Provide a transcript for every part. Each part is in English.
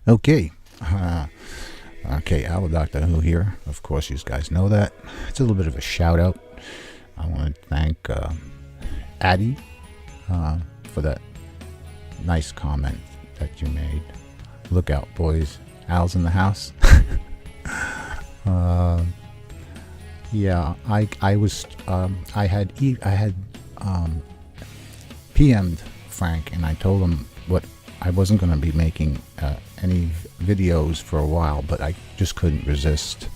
Okay. Uh, okay, Al Doctor Who here. Of course, you guys know that. It's a little bit of a shout out. I want to thank Addie for that nice comment that you made. Look out, boys. Al's in the house. uh, yeah, I had PM'd Frank and I told him what I wasn't going to be making any videos for a while, but I just couldn't resist.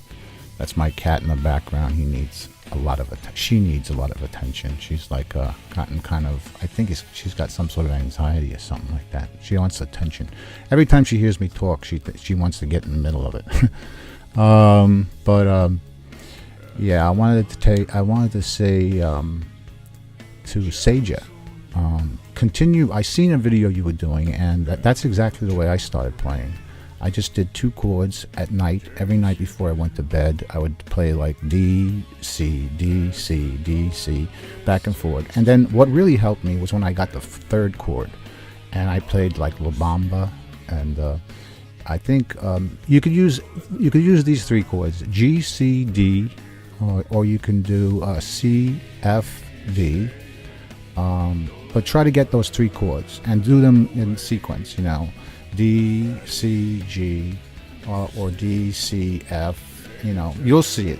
That's my cat in the background. He needs a lot of she needs a lot of attention. She's like gotten kind of, I think she's got some sort of anxiety or something like that. She wants attention. Every time she hears me talk, she wants to get in the middle of it. Yeah, I wanted to say to Seja, continue. I seen a video you were doing, and that's exactly the way I started playing. I just did 2 chords at night. Every night before I went to bed, I would play like D, C, D, C, D, C, back and forth. And then what really helped me was when I got the 3rd chord, and I played like La Bamba, and I think you could use these 3 chords: G, C, D, or you can do C, F, D. But try to get those 3 chords and do them in sequence. D, C, G, or D, C, F. You'll see it.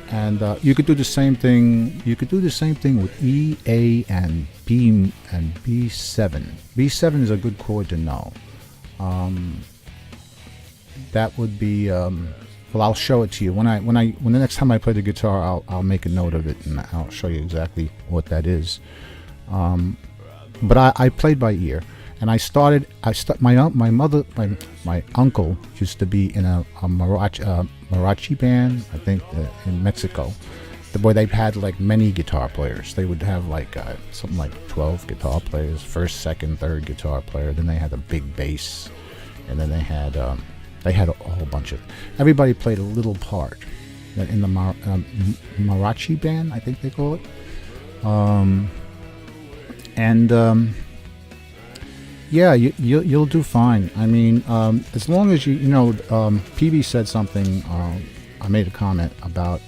And you could do the same thing. You could do the same thing with E, A, and B and B7. B7 is a good chord to know. That would be. Well, I'll show it to you when the next time I play the guitar. I'll make a note of it and I'll show you exactly what that is. But I played by ear. And my uncle used to be in a mariachi band, I think, in Mexico. Where they had like many guitar players. They would have like something like 12 guitar players, 1st, 2nd, 3rd guitar player. Then they had a big bass, and then they had a whole bunch of. Everybody played a little part in the mariachi band, I think they call it. Yeah, you'll do fine. I mean, as long as PB said something. I made a comment about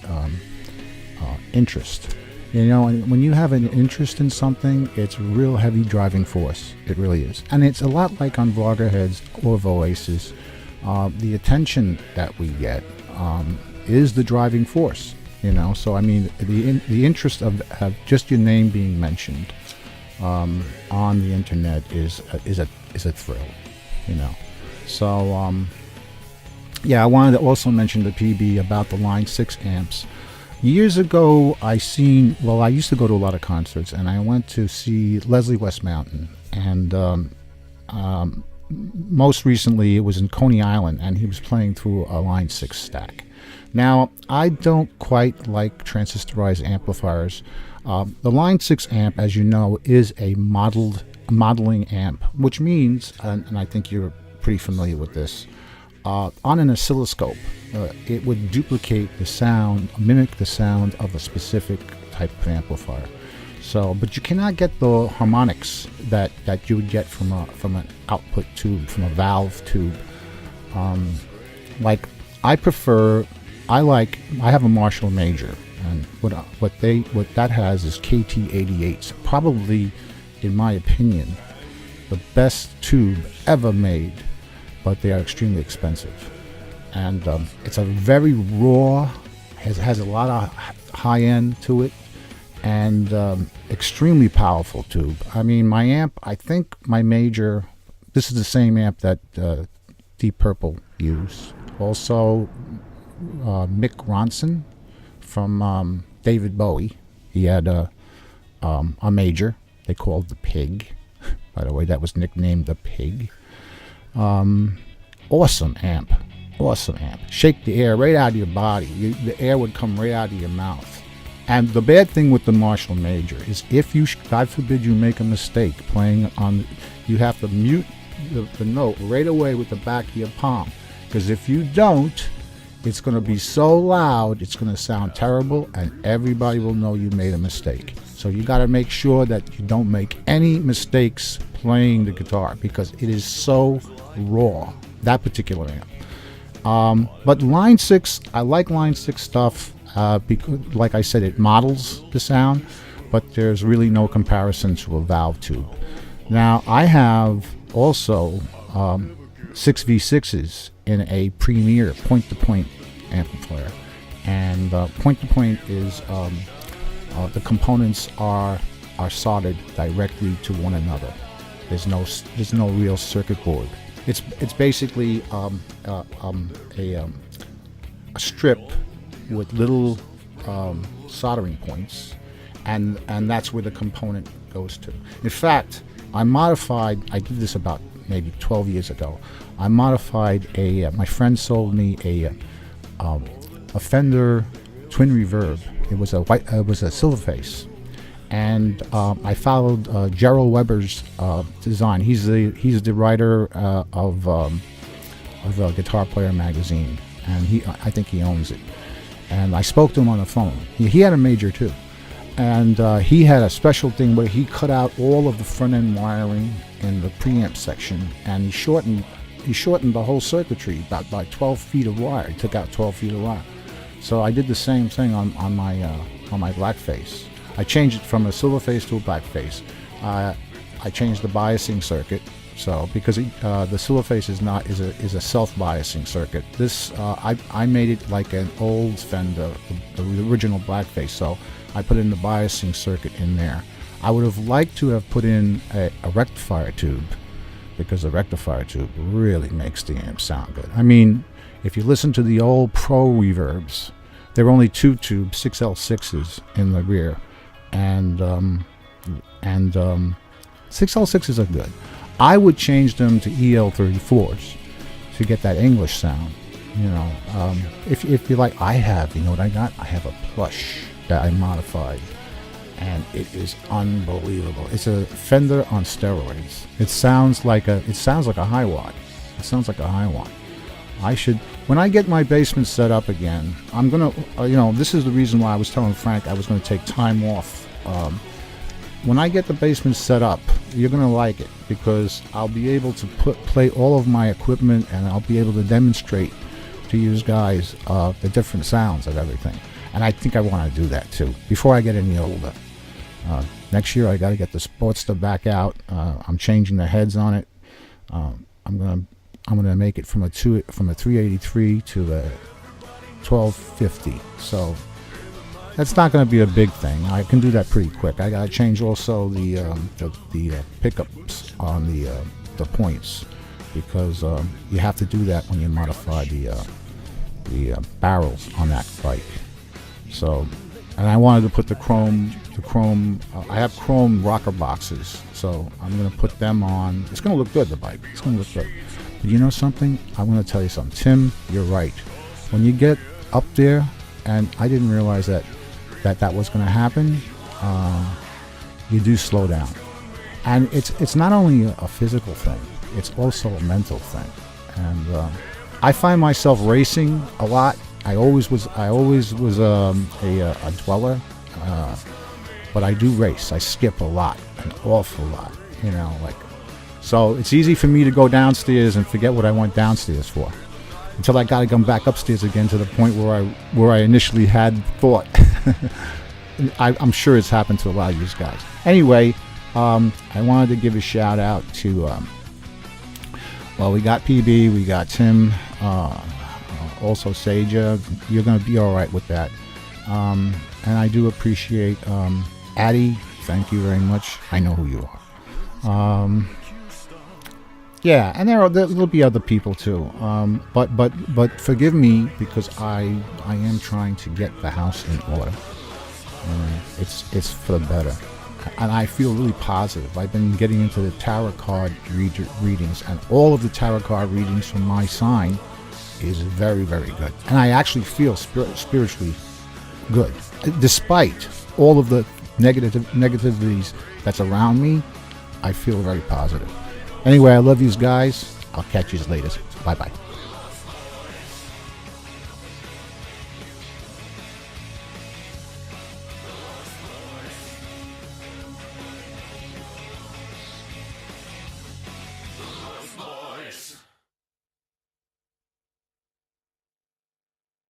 interest. And when you have an interest in something, it's a real heavy driving force. It really is, and it's a lot like on Vloggerheads or Voaces. The attention that we get is the driving force. So I mean, the interest of just your name being mentioned on the internet is a thrill, So yeah, I wanted to also mention to PB about the Line 6 amps. Years ago, I used to go to a lot of concerts, and I went to see Leslie West Mountain, and most recently it was in Coney Island, and he was playing through a Line 6 stack. Now, I don't quite like transistorized amplifiers. The Line 6 amp, as you know, is a modeling amp, which means, and I think you're pretty familiar with this, on an oscilloscope, it would duplicate the sound, mimic the sound of a specific type of amplifier. So, but you cannot get the harmonics that you would get from an output tube, from a valve tube. Like I have a Marshall Major, and what that has is KT88s. Probably, in my opinion, the best tube ever made, but they are extremely expensive. And it's a very raw, has a lot of high end to it, and extremely powerful tube. I mean, my amp, I think my Major, this is the same amp that Deep Purple used. Also, Mick Ronson from David Bowie, he had a Major they called the Pig. By the way, that was nicknamed the Pig. Awesome amp. Shake the air right out of your body. The air would come right out of your mouth. And the bad thing with the Marshall Major is if you, God forbid, you make a mistake playing on, you have to mute the note right away with the back of your palm. Because if you don't, it's going to be so loud, it's going to sound terrible, and everybody will know you made a mistake. So you got to make sure that you don't make any mistakes playing the guitar, because it is so raw, that particular amp. But Line 6, I like Line 6 stuff because, like I said, it models the sound, but there's really no comparison to a valve tube. Now, I have also 6V6s in a Premier point-to-point amplifier, and point-to-point is the components are soldered directly to one another. There's no real circuit board. It's basically a strip with little soldering points, and that's where the component goes to. In fact, I did this about maybe 12 years ago. I modified my friend sold me a Fender Twin Reverb. It was a silver face, and I followed Gerald Weber's design. He's the writer of Guitar Player magazine, and I think he owns it. And I spoke to him on the phone. He had a Major too, and he had a special thing where he cut out all of the front end wiring in the preamp section, and he shortened the whole circuitry by 12 feet of wire. He took out 12 feet of wire. So I did the same thing on my black face. I changed it from a silver face to a black face. I changed the biasing circuit, so because the silver face is a self-biasing circuit. This I made it like an old Fender, the original black face. So I put in the biasing circuit in there. I would have liked to have put in a rectifier tube, because the rectifier tube really makes the amp sound good. I mean, if you listen to the old Pro reverbs, there were only 2 tubes, 6L6s in the rear, and 6L6s are good. I would change them to EL34s to get that English sound. You know, if you like, you know what I got? I have a Plush that I modified, and it is unbelievable. It's a Fender on steroids. It sounds like a Hiwatt. It sounds like a Hiwatt. When I get my basement set up again, I'm gonna, this is the reason why I was telling Frank I was gonna take time off. When I get the basement set up, you're gonna like it, because I'll be able to play all of my equipment, and I'll be able to demonstrate to you guys the different sounds of everything. And I think I want to do that too before I get any older. Next year I got to get the Sportster back out. I'm changing the heads on it. I'm gonna make it from a 383 to a 1250. So that's not going to be a big thing. I can do that pretty quick. I got to change also the pickups on the points, because you have to do that when you modify the barrels on that bike. So, and I wanted to put the chrome. I have chrome rocker boxes, so I'm going to put them on. It's going to look good, the bike. It's going to look good. But you know something? I'm going to tell you something. Tim, you're right. When you get up there, and I didn't realize that was going to happen, you do slow down. And it's not only a physical thing, it's also a mental thing. And I find myself racing a lot. I always was a dweller, but I do race. I skip a lot, an awful lot, so it's easy for me to go downstairs and forget what I went downstairs for, until I got to come back upstairs again to the point where I initially had thought. I'm sure it's happened to a lot of you guys. Anyway, I wanted to give a shout out to, we got PB, we got Tim, also Seja. You're going to be all right with that. And I do appreciate Addie. Thank you very much. I know who you are. Yeah, and there'll be other people too. But forgive me, because I am trying to get the house in order. It's for the better, and I feel really positive. I've been getting into the tarot card readings, and all of the tarot card readings from my sign is very, very good. And I actually feel spiritually good, despite all of the negativities that's around me. I feel very positive. Anyway, I love you guys. I'll catch you later. Bye-bye.